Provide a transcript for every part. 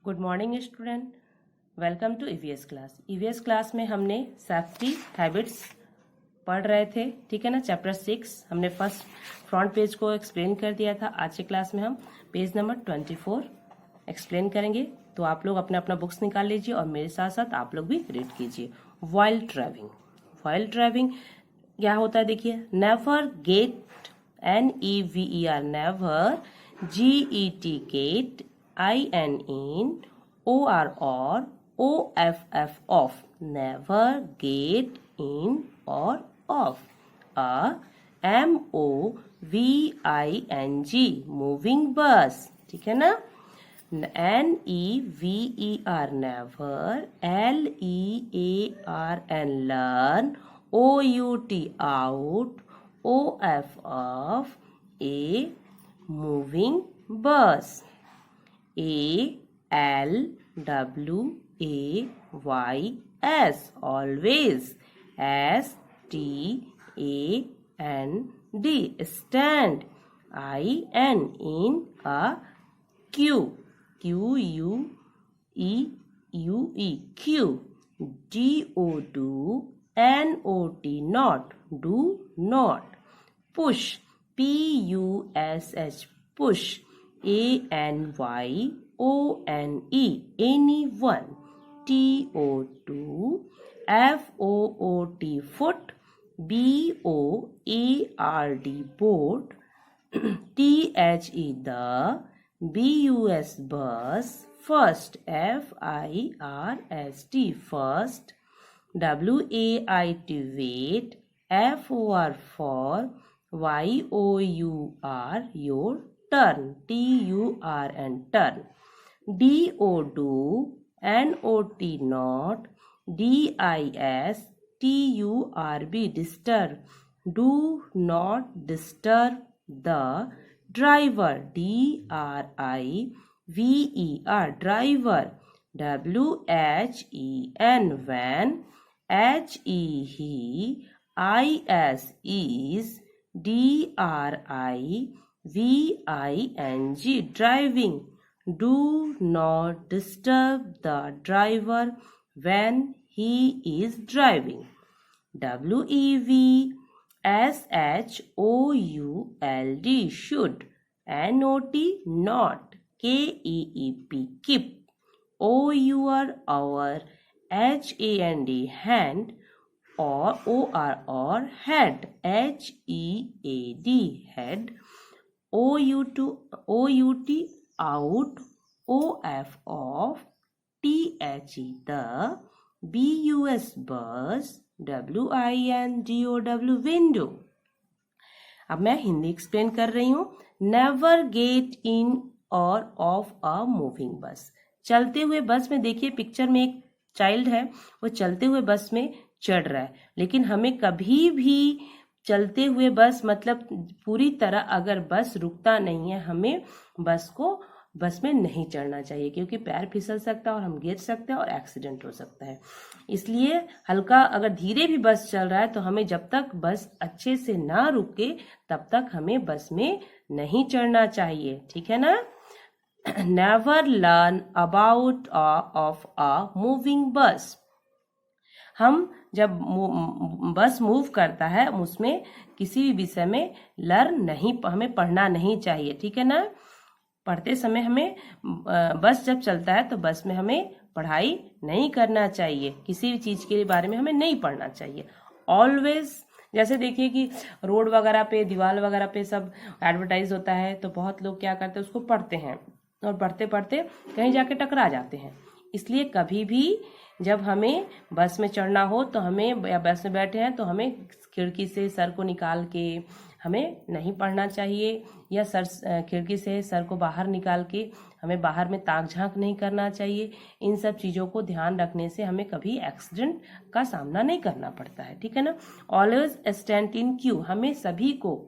Good morning student, welcome to EVS class. EVS class में हमने safety habits पढ़ रहे थे, ठीक है ना। चैप्टर 6 हमने फर्स्ट फ्रंट पेज को एक्सप्लेन कर दिया था। आज के क्लास में हम पेज नंबर 24 एक्सप्लेन करेंगे। तो आप लोग अपना अपना बुक्स निकाल लीजिए और मेरे साथ साथ आप लोग भी रीड कीजिए। व्हाइल ड्राइविंग, व्हाइल ड्राइविंग क्या होता है देखिए। Never get, NEVER, never, GET get, IN or OFF, never get in or off. MOVING, moving bus, ठीक है ना। NEVER, never, LEARN, learn, OUT, out, OFF, a moving bus. ALWAYS, always. STAND, stand. IN, a queue, QUEUE, queue. DOD, NOT, not, do not. Push, PUSH, push. ANYONE, anyone. TOT, FOOT, foot. BOARD, boat. THE, the. BUS, bus. First, FIRST, first. WAIT, wait. FOR, for. YOUR, your turn. TURN, turn. DO, NOT, not. DIS, TURB, disturb. Do not disturb the driver. DRIVER, driver. WHEN, when. HE, he. IS, is. DRIVING, driving. Do not disturb the driver when he is driving. WEVSHOULD, should. NOT, not. KEEP, keep. OUR, our. HAND, hand. or head. HEAD, head. OUT, out. OF, off. THE, the. BUS, bus. WINDOW, window. अब मैं Hindi explain कर रही हूँ। Never get in और of a moving बस। चलते हुए बस में देखिए, पिक्चर में एक चाइल्ड है, वो चलते हुए बस में चढ़ रहा है। लेकिन हमें कभी भी चलते हुए बस, मतलब पूरी तरह अगर बस रुकता नहीं है, हमें बस में नहीं चढ़ना चाहिए, क्योंकि पैर फिसल सकता है और हम गिर सकते हैं और एक्सीडेंट हो सकता है। इसलिए हल्का, अगर धीरे भी बस चल रहा है तो हमें जब तक बस अच्छे से ना रुके तब तक हमें बस में नहीं चढ़ना चाहिए, ठीक है ना। Never learn about of a moving बस। हम जब बस मूव करता है उसमें किसी भी विषय में लर्न नहीं, हमें पढ़ना नहीं चाहिए, ठीक है ना। पढ़ते समय हमें, बस जब चलता है तो बस में हमें पढ़ाई नहीं करना चाहिए, किसी भी चीज के बारे में हमें नहीं पढ़ना चाहिए। ऑलवेज, जैसे देखिए कि रोड वगैरह पे, दीवार वगैरह पे सब एडवर्टाइज होता है, तो बहुत लोग क्या करते हैं, उसको पढ़ते हैं और पढ़ते पढ़ते कहीं जाके टकरा जाते हैं। इसलिए कभी भी जब हमें बस में चढ़ना हो तो हमें, या बस में बैठे हैं तो हमें खिड़की से सर को निकाल के हमें नहीं पढ़ना चाहिए, या खिड़की से सर को बाहर निकाल के हमें बाहर में ताक झांक नहीं करना चाहिए। इन सब चीज़ों को ध्यान रखने से हमें कभी एक्सीडेंट का सामना नहीं करना पड़ता है, ठीक है ना। ऑलवेज स्टैंड इन क्यू, हमें सभी को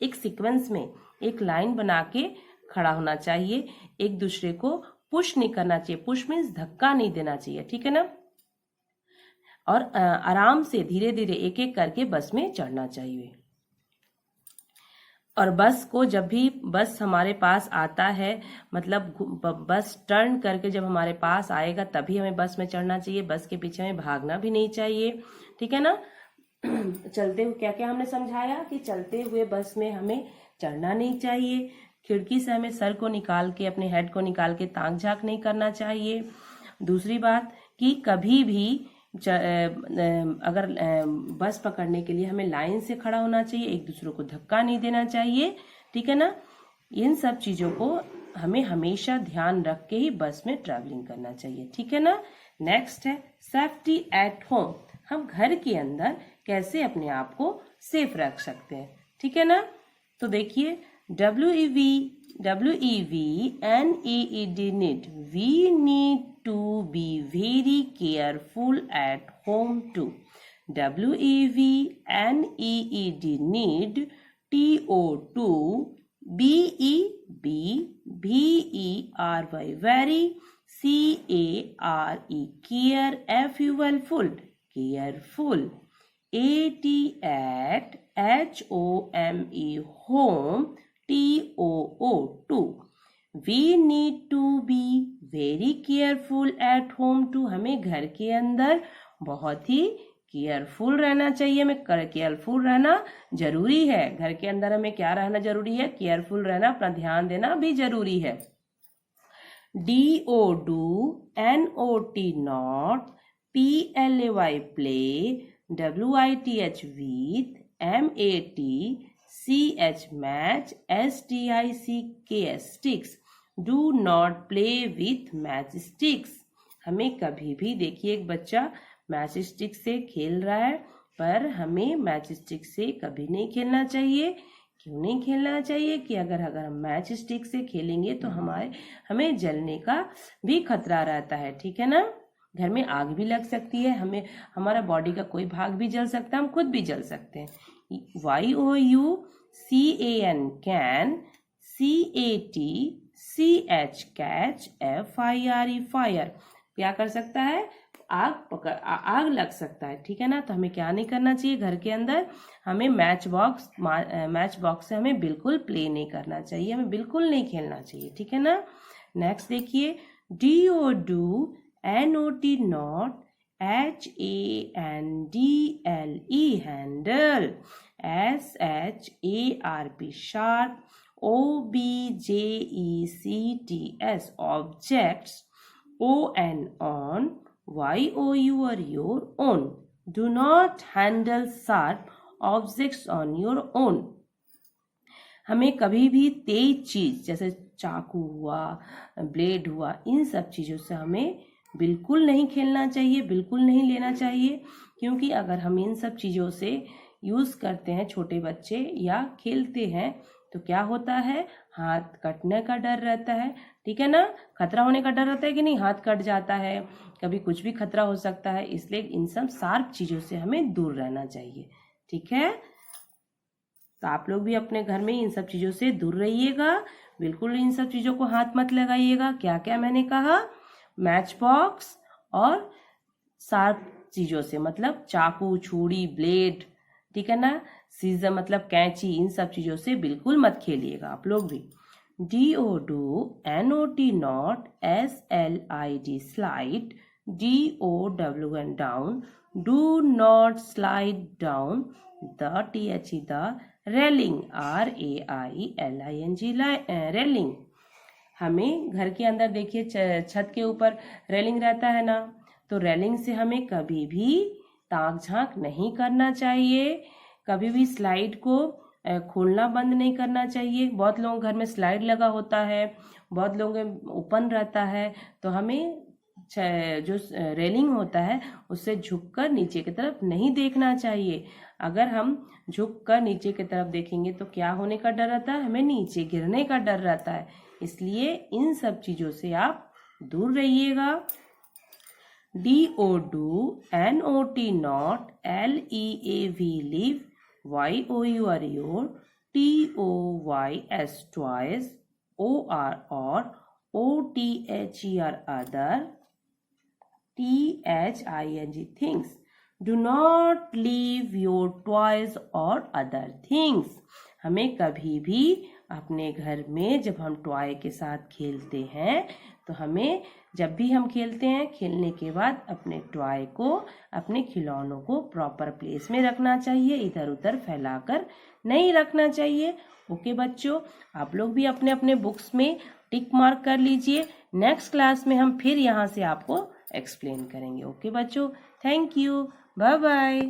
एक सीक्वेंस में एक लाइन बना के खड़ा होना चाहिए। एक दूसरे को पुश नहीं करना चाहिए, पुश मीन्स धक्का नहीं देना चाहिए, ठीक है ना। और आराम से धीरे धीरे एक एक करके बस में चढ़ना चाहिए। और बस को जब भी बस हमारे पास आता है, मतलब बस टर्न करके जब हमारे पास आएगा तभी हमें बस में चढ़ना चाहिए, बस के पीछे हमें भागना भी नहीं चाहिए, ठीक है ना। चलते हुए क्या क्या हमने समझाया कि चलते हुए बस में हमें चढ़ना नहीं चाहिए, खिड़की से हमें सर को निकाल के, अपने हेड को निकाल के ताक झांक नहीं करना चाहिए। दूसरी बात कि कभी भी अगर बस पकड़ने के लिए हमें लाइन से खड़ा होना चाहिए, एक दूसरे को धक्का नहीं देना चाहिए, ठीक है ना। इन सब चीज़ों को हमें हमेशा ध्यान रख के ही बस में ट्रैवलिंग करना चाहिए, ठीक है ना। नेक्स्ट है सेफ्टी एट होम। हम घर के अंदर कैसे अपने आप को सेफ रख सकते हैं, ठीक है ना। तो देखिए WEVNEED need, we need to be very careful at home too. WEVNEED need, TO2 BEB VERY very, CARE care, FUL careful, AT at HOME home, TOO2 We need to be very careful at home too. हमें घर के अंदर बहुत ही careful रहना चाहिए, हमें careful रहना जरूरी है। घर के अंदर हमें क्या रहना जरूरी है? केयरफुल रहना, अपना ध्यान देना भी जरूरी है। DO do, NOT not, PLAY play, WITH with, MAT CH match, STICKS sticks, do not play with match sticks। हमें कभी भी, देखिए एक बच्चा मैच स्टिक से खेल रहा है, पर हमें मैच स्टिक से कभी नहीं खेलना चाहिए। क्यों नहीं खेलना चाहिए? कि अगर हम मैच स्टिक से खेलेंगे तो हमें जलने का भी खतरा रहता है, ठीक है ना। घर में आग भी लग सकती है, हमें हमारा बॉडी का कोई भाग भी जल सकता है, हम खुद भी जल सकते हैं। YOUCAN can, CATCH catch, FIRE fire क्या कर सकता है? आग लग सकता है, ठीक है ना। तो हमें क्या नहीं करना चाहिए? घर के अंदर हमें मैच बॉक्स से हमें बिल्कुल प्ले नहीं करना चाहिए, हमें बिल्कुल नहीं खेलना चाहिए, ठीक है ना। नेक्स्ट देखिए DO do, NOT not, HANDLE handle, SHARP sharp, OBJECTS objects, ON on, YOU or your own. Do not handle sharp objects on your own. हमें कभी भी तेज चीज जैसे चाकू हुआ, ब्लेड हुआ, इन सब चीजों से हमें बिल्कुल नहीं खेलना चाहिए, बिल्कुल नहीं लेना चाहिए। क्योंकि अगर हम इन सब चीजों से यूज करते हैं, छोटे बच्चे या खेलते हैं, तो क्या होता है? हाथ कटने का डर रहता है, ठीक है ना। खतरा होने का डर रहता है कि नहीं, हाथ कट जाता है, कभी कुछ भी खतरा हो सकता है। इसलिए इन सब शार्प चीजों से हमें दूर रहना चाहिए, ठीक है। तो आप लोग भी अपने घर में इन सब चीजों से दूर रहिएगा, बिल्कुल इन सब चीजों को हाथ मत लगाइएगा। क्या क्या मैंने कहा? मैच बॉक्स और शार्प चीजों से, मतलब चाकू, छुरी, ब्लेड, ठीक है ना, सीजर मतलब कैंची, इन सब चीजों से बिल्कुल मत खेलिएगा आप लोग भी। DO do, NOT not, SLID slide, DOWN down, do not slide down, the THE the, railing RAILING railing। हमें घर के अंदर देखिए छत के ऊपर रेलिंग रहता है ना, तो रेलिंग से हमें कभी भी ताक झांक नहीं करना चाहिए, कभी भी स्लाइड को खोलना बंद नहीं करना चाहिए। बहुत लोगों घर में स्लाइड लगा होता है, बहुत लोगों में ओपन रहता है, तो हमें जो रेलिंग होता है उससे झुककर नीचे की तरफ नहीं देखना चाहिए। अगर हम झुककर नीचे की तरफ देखेंगे तो क्या होने का डर रहता है? हमें नीचे गिरने का डर रहता है। इसलिए इन सब चीजों से आप दूर रहिएगा। DO do, NOT not, LEAV leave, YOU or your, TOYS twice, OR or, OTHER other, THING things। Do not leave your toys or other things। हमें कभी भी अपने घर में जब हम टॉय के साथ खेलते हैं तो हमें जब भी हम खेलते हैं खेलने के बाद अपने टॉय को अपने खिलौनों को प्रॉपर प्लेस में रखना चाहिए, इधर उधर फैलाकर नहीं रखना चाहिए। ओके बच्चों, आप लोग भी अपने अपने बुक्स में टिक मार्क कर लीजिए। नेक्स्ट क्लास में हम फिर यहाँ से आपको एक्सप्लेन करेंगे। ओके बच्चों, थैंक यू, बाय बाय।